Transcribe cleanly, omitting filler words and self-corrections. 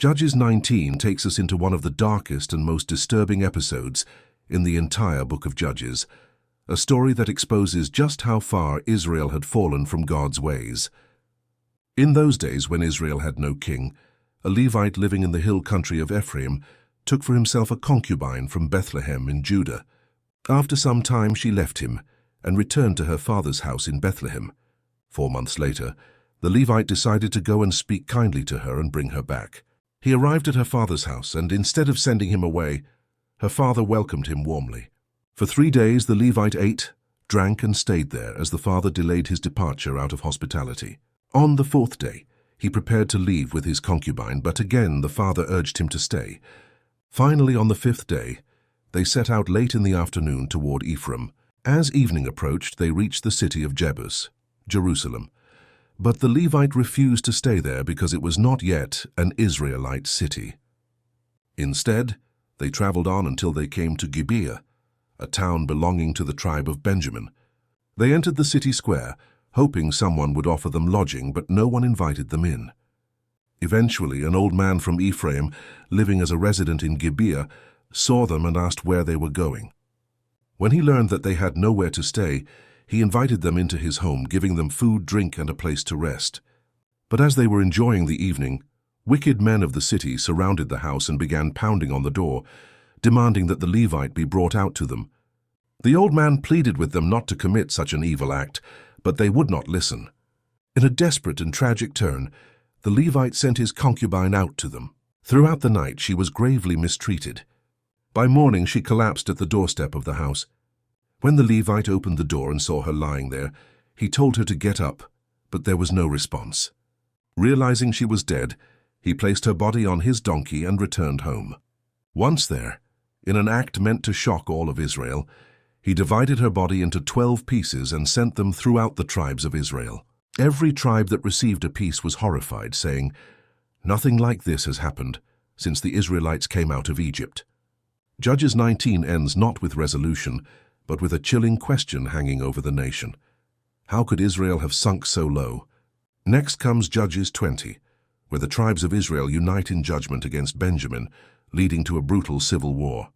Judges 19 takes us into one of the darkest and most disturbing episodes in the entire book of Judges, a story that exposes just how far Israel had fallen from God's ways. In those days when Israel had no king, a Levite living in the hill country of Ephraim took for himself a concubine from Bethlehem in Judah. After some time she left him and returned to her father's house in Bethlehem. 4 months later, the Levite decided to go and speak kindly to her and bring her back. He arrived at her father's house, and instead of sending him away, her father welcomed him warmly. For 3 days the Levite ate, drank, and stayed there as the father delayed his departure out of hospitality. On the 4th day, he prepared to leave with his concubine, but again the father urged him to stay. Finally, on the 5th day, they set out late in the afternoon toward Ephraim. As evening approached, they reached the city of Gibeah, Jerusalem. But the Levite refused to stay there because it was not yet an Israelite city. Instead, they traveled on until they came to Gibeah, a town belonging to the tribe of Benjamin. They entered the city square, hoping someone would offer them lodging, but no one invited them in. Eventually, an old man from Ephraim, living as a resident in Gibeah, saw them and asked where they were going. When he learned that they had nowhere to stay, he invited them into his home, giving them food, drink, and a place to rest. But as they were enjoying the evening, wicked men of the city surrounded the house and began pounding on the door, demanding that the Levite be brought out to them. The old man pleaded with them not to commit such an evil act, but they would not listen. In a desperate and tragic turn, the Levite sent his concubine out to them. Throughout the night she was gravely mistreated. By morning she collapsed at the doorstep of the house. When the Levite opened the door and saw her lying there, he told her to get up, but there was no response. Realizing she was dead, he placed her body on his donkey and returned home. Once there, in an act meant to shock all of Israel, he divided her body into 12 pieces and sent them throughout the tribes of Israel. Every tribe that received a piece was horrified, saying, "Nothing like this has happened since the Israelites came out of Egypt." Judges 19 ends not with resolution, but with a chilling question hanging over the nation. How could Israel have sunk so low? Next comes Judges 20, where the tribes of Israel unite in judgment against Benjamin, leading to a brutal civil war.